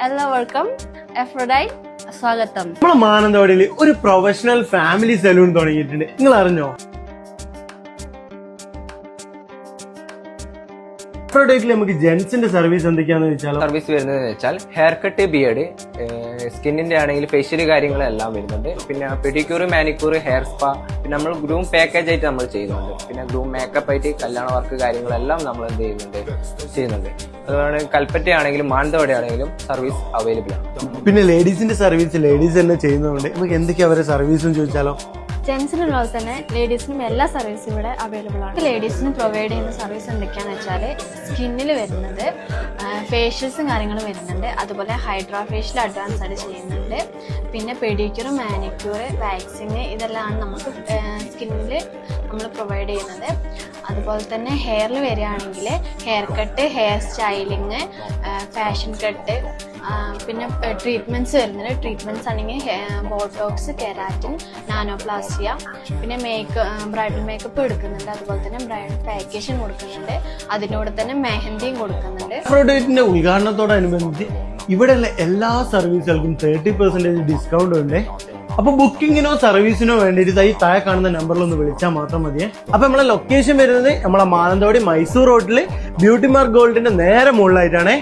എല്ലാവർക്കും എഫ്രോഡൈറ്റ് സ്വാഗതം. നമ്മളെ മാനന്തവാടിയിൽ ഒരു പ്രൊഫഷണൽ ഫാമിലി സലൂൺ തുടങ്ങിയിട്ടുണ്ട്. നിങ്ങൾ അറിഞ്ഞോ? എഫ്രോഡൈറ്റിൽ നമുക്ക് ജെന്റ്സിന്റെ സർവീസ് എന്തൊക്കെയാണെന്ന് വെച്ചാൽ സർവീസ് വരുന്നതെന്ന് വെച്ചാൽ ഹെയർ കട്ട്, ബിയർഡ്, സ്കിന്നിന്റെ ആണെങ്കിൽ ഫേഷ്യൽ കാര്യങ്ങളെല്ലാം വരുന്നുണ്ട്. പിന്നെ പെഡിക്യൂർ, മാനിക്യൂർ, ഹെയർ സ്പാ, പിന്നെ നമ്മൾ ഗ്രൂം പാക്കേജ് ആയിട്ട് നമ്മൾ ചെയ്യുന്നുണ്ട്. പിന്നെ ഗ്രൂം മേക്കപ്പ് ആയിട്ട് കല്യാണ വർക്ക് കാര്യങ്ങളെല്ലാം നമ്മൾ എന്ത് ചെയ്യുന്നുണ്ട്. അതുപോലെ കൽപ്പറ്റ ആണെങ്കിലും മാനന്തവാടി ആണെങ്കിലും സർവീസ് അവൈലബിൾ ആണ്. പിന്നെ ലേഡീസിന്റെ സർവീസ് ലേഡീസ് തന്നെ ചെയ്യുന്നതുകൊണ്ട് നമുക്ക് എന്തൊക്കെയാ അവരുടെ സർവീസും ചോദിച്ചാലോ? ജെന്റ്സിനുള്ള തന്നെ ലേഡീസിനും എല്ലാ സർവീസും ഇവിടെ അവൈലബിൾ ആണ്. ലേഡീസിന് പ്രൊവൈഡ് ചെയ്യുന്ന സർവീസ് എന്തൊക്കെയാണെന്ന് വെച്ചാൽ സ്കിന്നിൽ വരുന്നത് ഫേഷ്യൽസും കാര്യങ്ങളും വരുന്നുണ്ട്. അതുപോലെ ഹൈഡ്രാ ഫേഷ്യൽ അഡ്വാൻസ് ആയിട്ട് ചെയ്യുന്നുണ്ട്. പിന്നെ പെഡിക്യൂർ, മാനിക്യൂർ, വാക്സിങ് ഇതെല്ലാം നമുക്ക് സ്കിന്നിൽ നമ്മൾ പ്രൊവൈഡ് ചെയ്യുന്നത്. അതുപോലെ തന്നെ ഹെയറിൽ വരികയാണെങ്കിൽ hair cut, hair styling, fashion cut, പിന്നെ ട്രീറ്റ്മെന്റ്സ് വരുന്നുണ്ട്. ട്രീറ്റ്മെന്റ്സ് ആണെങ്കിൽ ബോട്ടോക്സ്, കെരാറ്റിൻ, നാനോപ്ലാസ്റ്റിയ, പിന്നെ ബ്രൈഡൽ മേക്കപ്പ് എടുക്കുന്നുണ്ട്. അതുപോലെ തന്നെ ബ്രൈഡൽ പാക്കേഷൻ കൊടുക്കുന്നുണ്ട്. അതിനോട് തന്നെ മെഹന്തിയും കൊടുക്കുന്നുണ്ട്. എഫ്രോഡൈറ്റിന്റെ ഉദ്ഘാടനത്തോടനുബന്ധിച്ച് ഇവിടെയുള്ള എല്ലാ സർവീസുകൾക്കും 30% ഡിസ്കൗണ്ട് ഉണ്ട്. അപ്പൊ ബുക്കിങ്ങിനോ സർവീസിനോ വേണ്ടിയിട്ട് ഈ താഴെ കാണുന്ന നമ്പറിൽ ഒന്ന് വിളിച്ചാൽ മാത്രം മതിയെ. അപ്പൊ നമ്മളെ ലൊക്കേഷൻ വരുന്നത് നമ്മളെ മാനന്തവാടി മൈസൂർ റോഡില് ബ്യൂട്ടി മാർക്ക് ഗോൾഡിന്റെ നേരെ മുകളിലായിട്ടാണ്.